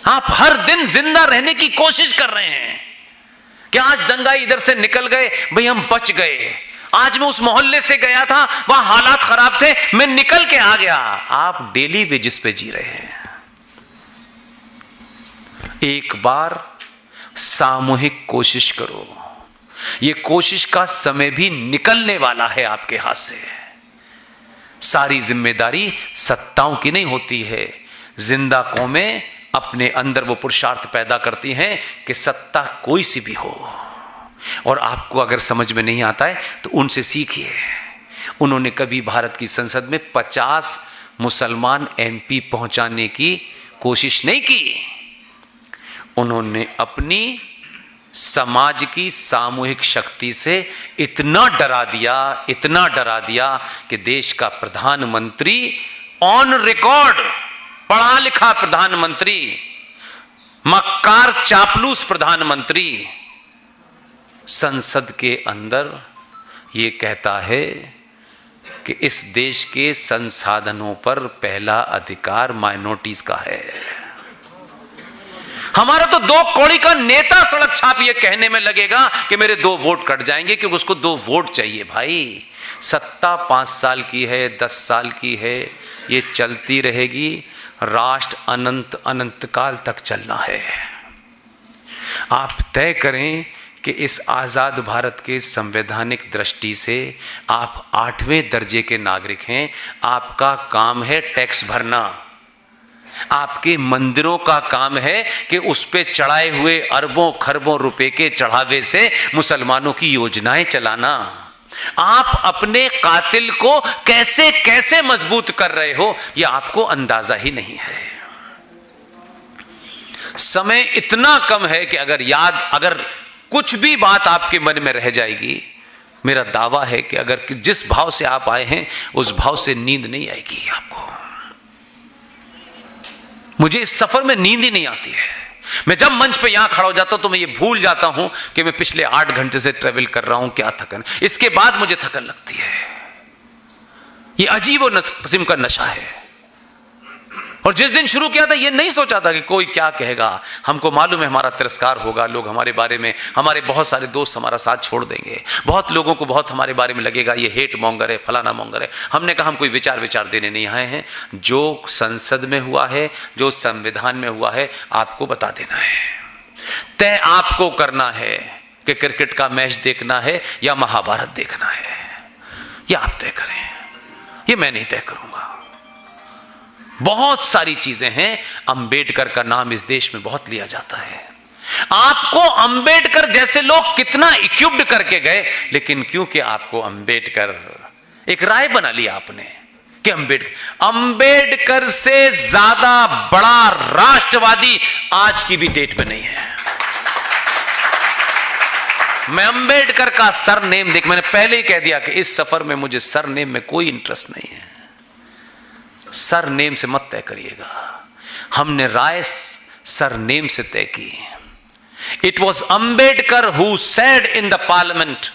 आप हर दिन जिंदा रहने की कोशिश कर रहे हैं कि आज दंगाई इधर से निकल गए, भाई हम बच गए। आज मैं उस मोहल्ले से गया था, वहां हालात खराब थे, मैं निकल के आ गया। आप डेली वेजिस पे जी रहे हैं। एक बार सामूहिक कोशिश करो। ये कोशिश का समय भी निकलने वाला है आपके हाथ से। सारी जिम्मेदारी सत्ताओं की नहीं होती है। जिंदा कौमें अपने अंदर वो पुरुषार्थ पैदा करती हैं कि सत्ता कोई सी भी हो। और आपको अगर समझ में नहीं आता है तो उनसे सीखिए। उन्होंने कभी भारत की संसद में 50 मुसलमान एमपी पहुंचाने की कोशिश नहीं की। उन्होंने अपनी समाज की सामूहिक शक्ति से इतना डरा दिया कि देश का प्रधानमंत्री ऑन रिकॉर्ड, पढ़ा लिखा प्रधानमंत्री, मक्कार चापलूस प्रधानमंत्री, संसद के अंदर यह कहता है कि इस देश के संसाधनों पर पहला अधिकार माइनॉरिटीज का है। हमारा तो 2 कौड़ी का नेता सड़क छाप ये कहने में लगेगा कि मेरे 2 वोट कट जाएंगे, क्योंकि उसको 2 वोट चाहिए। भाई सत्ता 5 साल की है, 10 साल की है, ये चलती रहेगी। राष्ट्र अनंत अनंत काल तक चलना है। आप तय करें कि इस आजाद भारत के संवैधानिक दृष्टि से आप 8वें दर्जे के नागरिक हैं। आपका काम है टैक्स भरना। आपके मंदिरों का काम है कि उस पे चढ़ाए हुए अरबों खरबों रुपए के चढ़ावे से मुसलमानों की योजनाएं चलाना। आप अपने कातिल को कैसे कैसे मजबूत कर रहे हो, यह आपको अंदाजा ही नहीं है। समय इतना कम है कि अगर कुछ भी बात आपके मन में रह जाएगी, मेरा दावा है कि अगर जिस भाव से आप आए हैं उस भाव से नींद नहीं आएगी आपको। मुझे इस सफर में नींद ही नहीं आती है। मैं जब मंच पे यहां खड़ा हो जाता हूं तो मैं ये भूल जाता हूं कि मैं पिछले 8 घंटे से ट्रेवल कर रहा हूं, क्या थकन। इसके बाद मुझे थकन लगती है। ये अजीब और किस्म का नशा है। और जिस दिन शुरू किया था ये नहीं सोचा था कि कोई क्या कहेगा। हमको मालूम है हमारा तिरस्कार होगा, लोग हमारे बारे में, हमारे बहुत सारे दोस्त हमारा साथ छोड़ देंगे, बहुत लोगों को बहुत हमारे बारे में लगेगा ये हेट मॉन्गर है, फलाना मॉन्गर है। हमने कहा हम कोई विचार देने नहीं आए हैं। जो संसद में हुआ है, जो संविधान में हुआ है, आपको बता देना है। तय आपको करना है कि क्रिकेट का मैच देखना है या महाभारत देखना है, यह आप तय करें, ये मैं नहीं तय करूंगा। बहुत सारी चीजें हैं। अंबेडकर का नाम इस देश में बहुत लिया जाता है। आपको अंबेडकर जैसे लोग कितना इक्विप्ड करके गए, लेकिन क्योंकि आपको अंबेडकर, एक राय बना लिया आपने कि अंबेडकर से ज्यादा बड़ा राष्ट्रवादी आज की भी डेट में नहीं है। मैं अंबेडकर का सरनेम देख, मैंने पहले ही कह दिया कि इस सफर में मुझे सरनेम में कोई इंटरेस्ट नहीं है। सरनेम से मत तय करिएगा। हमने राय सरनेम से तय की। It was Ambedkar who said in the parliament,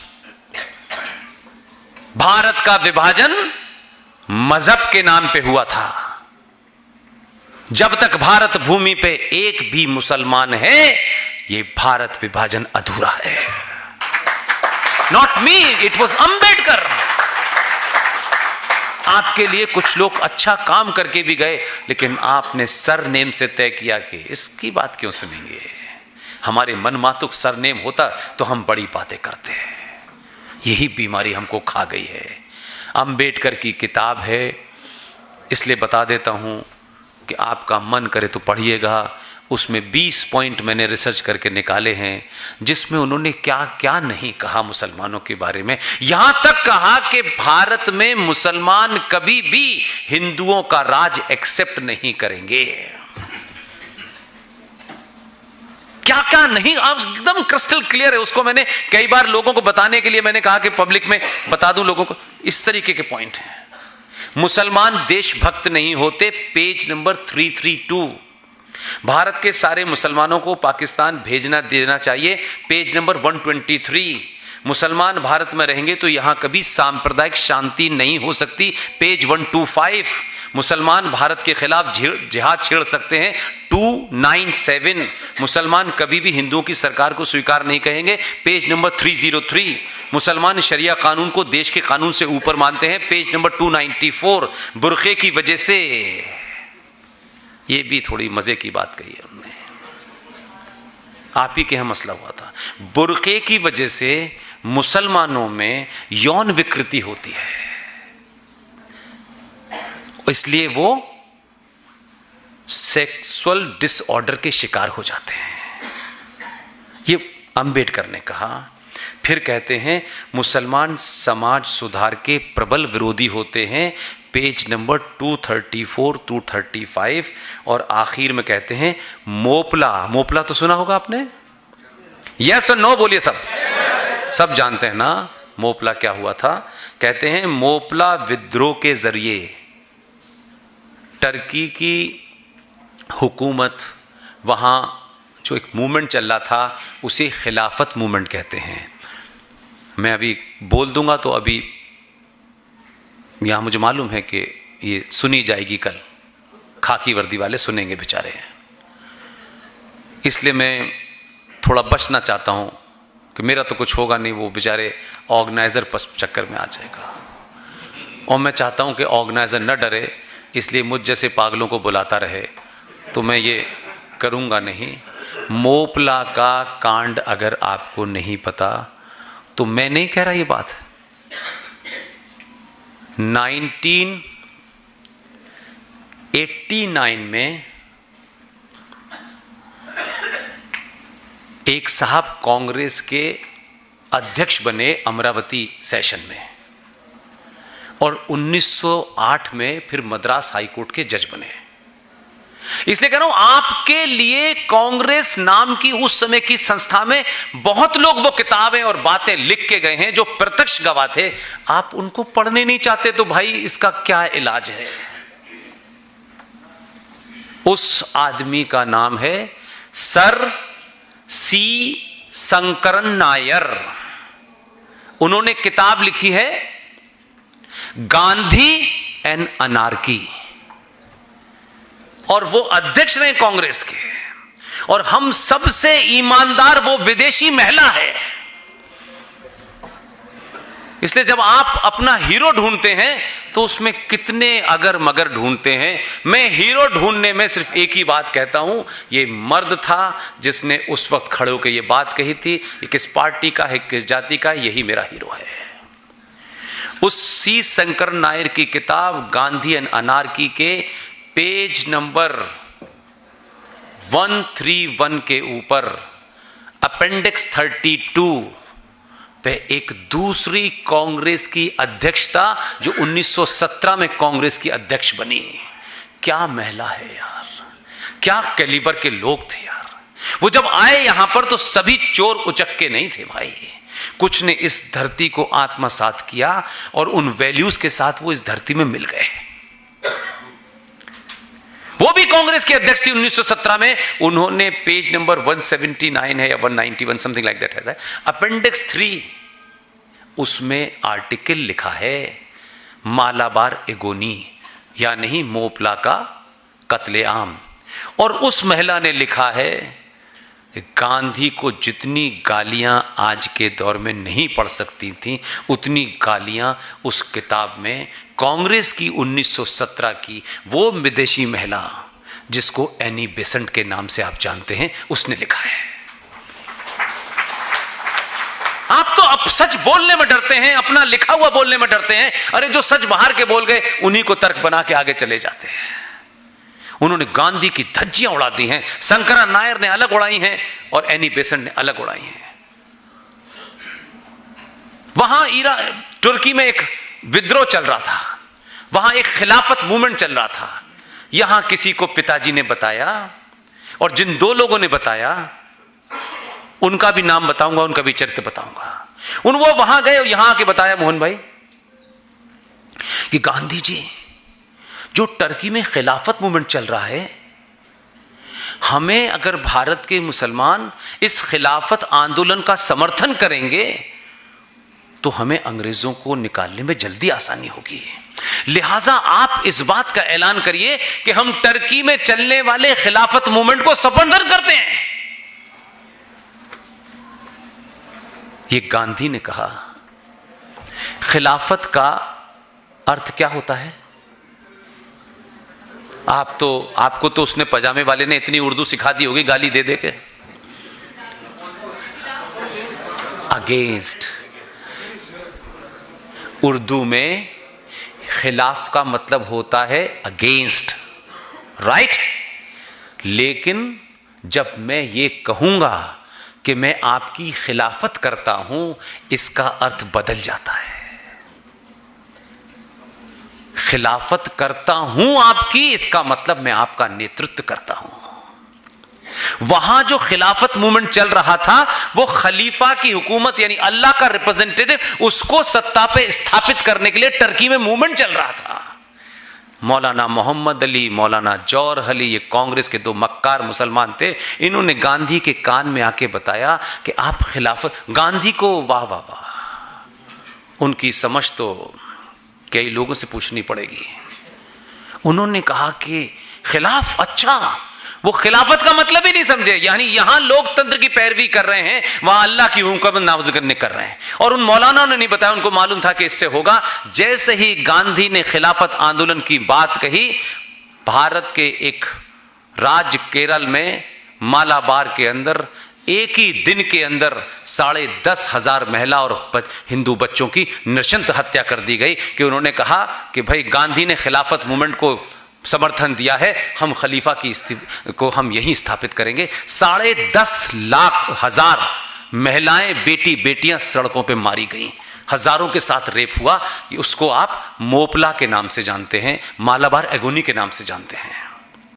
Bharat का विभाजन मजहब के नाम पे हुआ था। जब तक भारत भूमि पे एक भी मुसलमान है, यह भारत विभाजन अधूरा है। Not me, it was Ambedkar. आपके लिए कुछ लोग अच्छा काम करके भी गए, लेकिन आपने सरनेम से तय किया कि इसकी बात क्यों सुनेंगे। हमारे मनमातुक सरनेम होता तो हम बड़ी बातें करते हैं। यही बीमारी हमको खा गई है। अंबेडकर की किताब है, इसलिए बता देता हूं कि आपका मन करे तो पढ़िएगा। उसमें 20 पॉइंट मैंने रिसर्च करके निकाले हैं, जिसमें उन्होंने क्या क्या नहीं कहा मुसलमानों के बारे में। यहां तक कहा कि भारत में मुसलमान कभी भी हिंदुओं का राज एक्सेप्ट नहीं करेंगे। क्या क्या नहीं, आप एकदम क्रिस्टल क्लियर है। उसको मैंने कई बार लोगों को बताने के लिए मैंने कहा कि पब्लिक में बता दूं लोगों को। इस तरीके के पॉइंट हैं। मुसलमान देशभक्त नहीं होते, पेज नंबर 332। भारत के सारे मुसलमानों को पाकिस्तान भेजना देना चाहिए, पेज नंबर 123। मुसलमान भारत में रहेंगे तो यहां कभी सांप्रदायिक शांति नहीं हो सकती, पेज 125। मुसलमान भारत के खिलाफ जिहाद छेड़ सकते हैं, 2 297 मुसलमान कभी भी हिंदुओं की सरकार को स्वीकार नहीं कहेंगे। पेज नंबर 303 मुसलमान शरिया कानून को देश के कानून से ऊपर मानते हैं। पेज नंबर 294 बुर्के की वजह से, ये भी थोड़ी मजे की बात कही है उन्होंने, आप ही के यहां मसला हुआ था। बुर्के की वजह से मुसलमानों में यौन विकृति होती है, इसलिए वो सेक्सुअल डिसऑर्डर के शिकार हो जाते हैं। ये अंबेडकर ने कहा। फिर कहते हैं मुसलमान समाज सुधार के प्रबल विरोधी होते हैं। पेज नंबर 234 235 और आखिर में कहते हैं मोपला तो सुना होगा आपने, यस और नो बोलिए। सब जानते हैं ना मोपला क्या हुआ था। कहते हैं मोपला विद्रोह के जरिए टर्की की हुकूमत, वहां जो एक मूवमेंट चल रहा था उसे खिलाफत मूवमेंट कहते हैं। मैं अभी बोल दूंगा तो अभी यहां मुझे मालूम है कि ये सुनी जाएगी, कल खाकी वर्दी वाले सुनेंगे बेचारे, इसलिए मैं थोड़ा बचना चाहता हूं कि मेरा तो कुछ होगा नहीं, वो बेचारे ऑर्गेनाइजर चक्कर में आ जाएगा। और मैं चाहता हूं कि ऑर्गेनाइजर न डरे, इसलिए मुझ जैसे पागलों को बुलाता रहे, तो मैं ये करूंगा नहीं। मोपला का कांड अगर आपको नहीं पता तो मैं नहीं कह रहा ये बात। 1989 में एक साहब कांग्रेस के अध्यक्ष बने अमरावती सेशन में, और 1908 में फिर मद्रास हाईकोर्ट के जज बने। इसलिए कह रहा हूं आपके लिए कांग्रेस नाम की उस समय की संस्था में बहुत लोग वो किताबें और बातें लिख के गए हैं जो प्रत्यक्ष गवाह थे। आप उनको पढ़ने नहीं चाहते तो भाई इसका क्या इलाज है। उस आदमी का नाम है सर सी शंकरन नायर। उन्होंने किताब लिखी है गांधी एंड अनार्की, और वो अध्यक्ष रहे कांग्रेस के, और हम सबसे ईमानदार वो विदेशी महिला है। इसलिए जब आप अपना हीरो ढूंढते हैं तो उसमें कितने अगर मगर ढूंढते हैं। मैं हीरो ढूंढने में सिर्फ एक ही बात कहता हूं, ये मर्द था जिसने उस वक्त खड़े होकर ये बात कही थी, ये किस पार्टी का है, किस जाति का, यही मेरा हीरो है। उस सी शंकर नायर की किताब गांधी एंड अनार्की के पेज नंबर 131 के ऊपर अपेंडिक्स 32 पे एक दूसरी कांग्रेस की अध्यक्षता जो 1917 में कांग्रेस की अध्यक्ष बनी। क्या महिला है यार, क्या कैलिबर के लोग थे यार। वो जब आए यहां पर तो सभी चोर उचक्के नहीं थे भाई, कुछ ने इस धरती को आत्मसात किया और उन वैल्यूज के साथ वो इस धरती में मिल गए। वो भी कांग्रेस के अध्यक्ष थी 1917 में। उन्होंने पेज नंबर 179 है या 191 समथिंग लाइक दैट है, अपेंडिक्स 3, उसमें आर्टिकल लिखा है मालाबार एगोनी, या नहीं मोपला का कत्लेआम। और उस महिला ने लिखा है गांधी को जितनी गालियां आज के दौर में नहीं पढ़ सकती थी उतनी गालियां उस किताब में कांग्रेस की 1917 की वो विदेशी महिला जिसको एनी बेसेंट के नाम से आप जानते हैं, उसने लिखा है। आप तो अब सच बोलने में डरते हैं, अपना लिखा हुआ बोलने में डरते हैं। अरे जो सच बाहर के बोल गए उन्हीं को तर्क बना के आगे चले जाते हैं। उन्होंने गांधी की धज्जियां उड़ा दी हैं, शंकरा नायर ने अलग उड़ाई हैं और एनी बेसेंट ने अलग उड़ाई हैं। वहां तुर्की में एक विद्रोह चल रहा था, वहां एक खिलाफत मूवमेंट चल रहा था। यहां किसी को पिताजी ने बताया, और जिन दो लोगों ने बताया उनका भी नाम बताऊंगा, उनका भी चरित्र बताऊंगा। वो वहां गए और यहां आके बताया मोहन भाई कि गांधी जी, जो टर्की में खिलाफत मूवमेंट चल रहा है, हमें अगर भारत के मुसलमान इस खिलाफत आंदोलन का समर्थन करेंगे तो हमें अंग्रेजों को निकालने में जल्दी आसानी होगी। लिहाजा आप इस बात का ऐलान करिए कि हम टर्की में चलने वाले खिलाफत मूवमेंट को समर्थन करते हैं। ये गांधी ने कहा। खिलाफत का अर्थ क्या होता है? आपको तो उसने पजामे वाले ने इतनी उर्दू सिखा दी होगी गाली दे दे के। अगेंस्ट, उर्दू में खिलाफ का मतलब होता है अगेंस्ट, राइट? लेकिन जब मैं ये कहूंगा कि मैं आपकी खिलाफत करता हूं, इसका अर्थ बदल जाता है। खिलाफत करता हूं आपकी, इसका मतलब मैं आपका नेतृत्व करता हूं। वहां जो खिलाफत मूवमेंट चल रहा था वो खलीफा की हुकूमत यानी अल्लाह का रिप्रेजेंटेटिव, उसको सत्ता पे स्थापित करने के लिए टर्की में मूवमेंट चल रहा था। मौलाना मोहम्मद अली, मौलाना जौहर अली, ये कांग्रेस के दो मक्कार मुसलमान थे। इन्होंने गांधी के कान में आके बताया कि आप खिलाफत, गांधी को वाह वाह वाह, उनकी समझ तो कई लोगों से पूछनी पड़ेगी। उन्होंने कहा कि खिलाफ, अच्छा, वो खिलाफत का मतलब ही नहीं समझे। यानी यहां लोकतंत्र की पैरवी कर रहे हैं, वहां अल्लाह की हुकूमत नाफिज करने कर रहे हैं। और उन मौलाना ने नहीं बताया, उनको मालूम था कि इससे होगा। जैसे ही गांधी ने खिलाफत आंदोलन की बात कही, भारत के एक राज्य केरल में मालाबार के अंदर एक ही दिन के अंदर 10,500 महिला और हिंदू बच्चों की नृशंस हत्या कर दी गई। कि उन्होंने कहा कि भाई गांधी ने खिलाफत मूवमेंट को समर्थन दिया है, हम खलीफा की स्थिति को हम यहीं स्थापित करेंगे। 10,500,000 महिलाएं, बेटियां सड़कों पे मारी गई, हजारों के साथ रेप हुआ। उसको आप मोपला के नाम से जानते हैं, मालाबार एगोनी के नाम से जानते हैं।